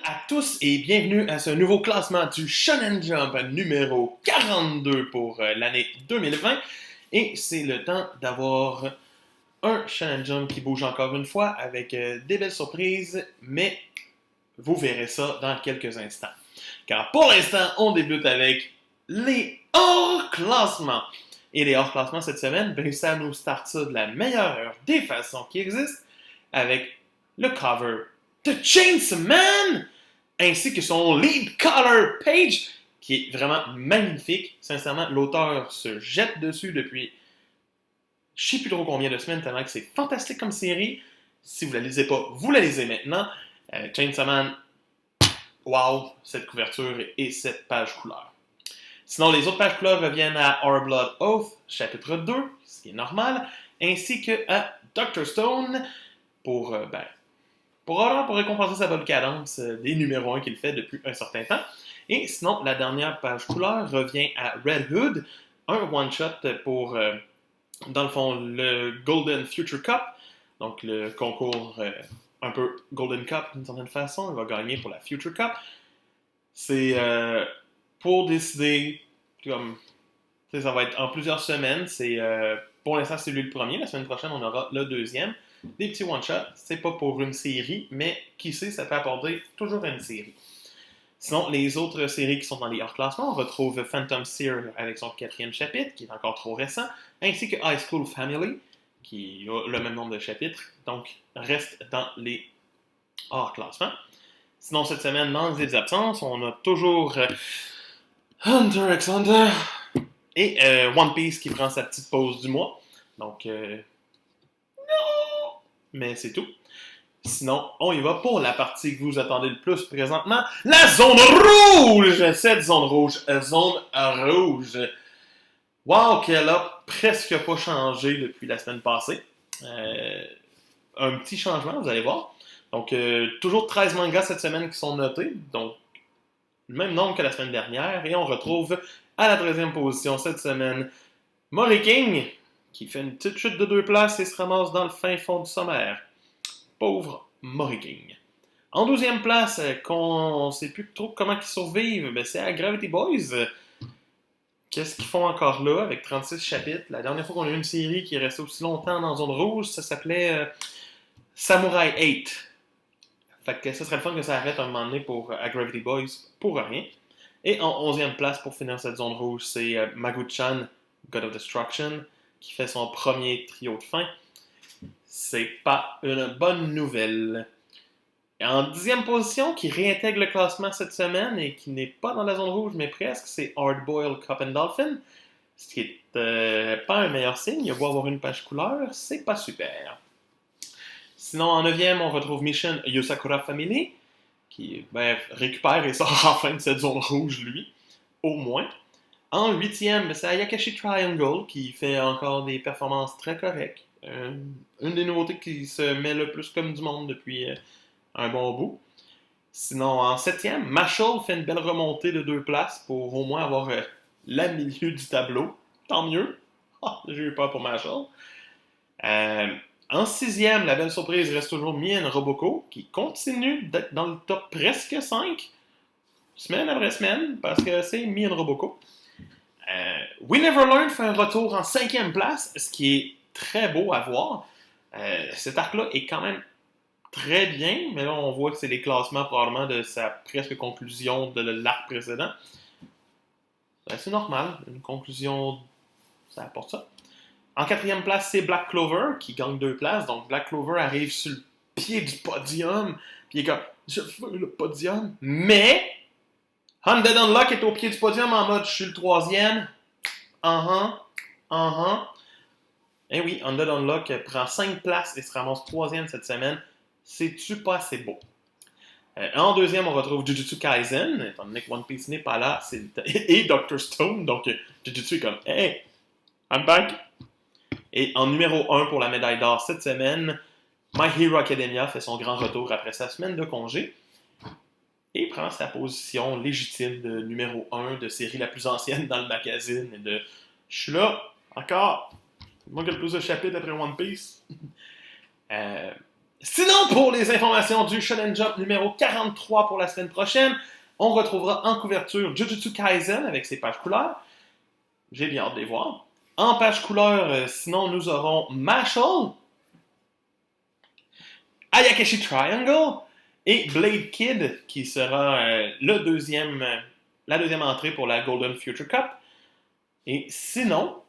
à tous et bienvenue à ce nouveau classement du Shonen Jump numéro 42 pour l'année 2020. Et c'est le temps d'avoir un Shonen Jump qui bouge encore une fois avec des belles surprises, mais vous verrez ça dans quelques instants. Car pour l'instant, on débute avec les hors-classements. Et les hors-classements cette semaine, ben, ça nous start ça de la meilleure des façons qui existent avec le cover de Chainsaw Man ainsi que son lead color page qui est vraiment magnifique. Sincèrement, l'auteur se jette dessus depuis je sais plus trop combien de semaines tellement que c'est fantastique comme série. Si vous la lisez pas, vous la lisez maintenant. Chainsaw Man, wow, cette couverture et cette page couleur. Sinon, les autres pages couleurs reviennent à Our Blood Oath, chapitre 2, ce qui est normal, ainsi que à Dr. Stone pour récompenser sa bonne cadence des numéros 1 qu'il fait depuis un certain temps. Et sinon, la dernière page couleur revient à Red Hood, un one-shot pour, dans le fond, le Golden Future Cup, donc le concours un peu Golden Cup d'une certaine façon. Il va gagner pour la Future Cup. C'est pour décider, comme ça va être en plusieurs semaines. Pour l'instant, c'est lui le premier. La semaine prochaine, on aura le deuxième. Des petits one-shots, c'est pas pour une série, mais qui sait, ça peut apporter toujours une série. Sinon, les autres séries qui sont dans les hors-classements, on retrouve Phantom Seer avec son 4e chapitre, qui est encore trop récent, ainsi que High School Family, qui a le même nombre de chapitres, donc reste dans les hors-classements. Sinon, cette semaine, dans les absences, on a toujours Hunter x Hunter et One Piece qui prend sa petite pause du mois. Donc, mais c'est tout. Sinon, on y va pour la partie que vous attendez le plus présentement, la zone rouge! Cette zone rouge, zone rouge. Wow, qu'elle a presque pas changé depuis la semaine passée. Un petit changement, vous allez voir. Donc, toujours 13 mangas cette semaine qui sont notés, donc le même nombre que la semaine dernière. Et on retrouve à la 13e position cette semaine Mori King, qui fait une petite chute de 2 places et se ramasse dans le fin fond du sommaire. Pauvre Mori King. En 12e place, qu'on ne sait plus trop comment ils survivent, ben c'est à Gravity Boys. Qu'est-ce qu'ils font encore là avec 36 chapitres? La dernière fois qu'on a eu une série qui est restée aussi longtemps dans Zone Rouge, ça s'appelait Samurai 8. Fait que ça serait le fun que ça arrête un moment donné à Gravity Boys pour rien. Et en 11e place pour finir cette zone rouge, c'est Magu-chan, God of Destruction, qui fait son premier trio de fin. C'est pas une bonne nouvelle. Et en 10e position, qui réintègre le classement cette semaine et qui n'est pas dans la zone rouge, mais presque, c'est Hardboiled Cup and Dolphin. Ce qui est pas un meilleur signe. Il y a beau avoir une page couleur, c'est pas super. Sinon, en 9e, on retrouve Mission Yosakura Family, qui récupère et sort enfin de cette zone rouge, lui, au moins. En 8e, c'est Ayakashi Triangle, qui fait encore des performances très correctes. Une des nouveautés qui se met le plus comme du monde depuis un bon bout. Sinon, en 7e, Mashal fait une belle remontée de 2 places pour au moins avoir la milieu du tableau. Tant mieux. J'ai eu peur pour Mashal. En 6e, la belle surprise reste toujours Mien Roboko, qui continue d'être dans le top presque 5, semaine après semaine, parce que c'est Mien Roboko. We Never Learn fait un retour en 5e place, ce qui est très beau à voir. Cet arc-là est quand même très bien, mais là, on voit que c'est les classements probablement de sa presque conclusion de l'arc précédent. C'est normal, une conclusion, ça apporte ça. En 4e place, c'est Black Clover qui gagne 2 places. Donc, Black Clover arrive sur le pied du podium. Puis il est comme, je veux le podium. Mais, Undead Unlock est au pied du podium en mode, je suis le 3e. Eh oui, Undead Unlock prend 5 places et se ramasse 3e cette semaine. C'est-tu pas assez beau? En 2e, on retrouve Jujutsu Kaisen. Étant donné que One Piece n'est pas là, et Dr. Stone. Donc, Jujutsu est comme, hey, I'm back. Et en numéro 1 pour la médaille d'or cette semaine, My Hero Academia fait son grand retour après sa semaine de congé et prend sa position légitime de numéro 1 de série la plus ancienne dans le magazine. Et de je suis là, encore, moi qui ai le plus de chapitres après One Piece. Sinon, pour les informations du Shonen Jump numéro 43 pour la semaine prochaine, on retrouvera en couverture Jujutsu Kaisen avec ses pages couleurs. J'ai bien hâte de les voir. En page couleur, sinon, nous aurons Mashle, Ayakashi Triangle et Blade Kid, qui sera la deuxième entrée pour la Golden Future Cup. Et sinon,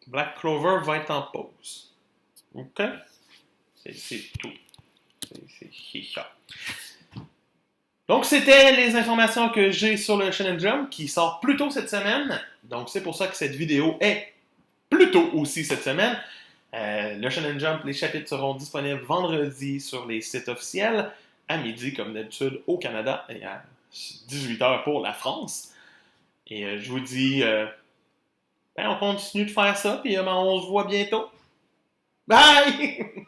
Black Clover va être en pause. OK? C'est tout. C'est ça. Donc, c'était les informations que j'ai sur le Shonen Jump qui sort plus tôt cette semaine. Donc, c'est pour ça que cette vidéo est plus tôt aussi cette semaine. Le Shonen Jump, les chapitres seront disponibles vendredi sur les sites officiels, à midi comme d'habitude au Canada et à 18h pour la France. Et je vous dis, on continue de faire ça, puis on se voit bientôt. Bye!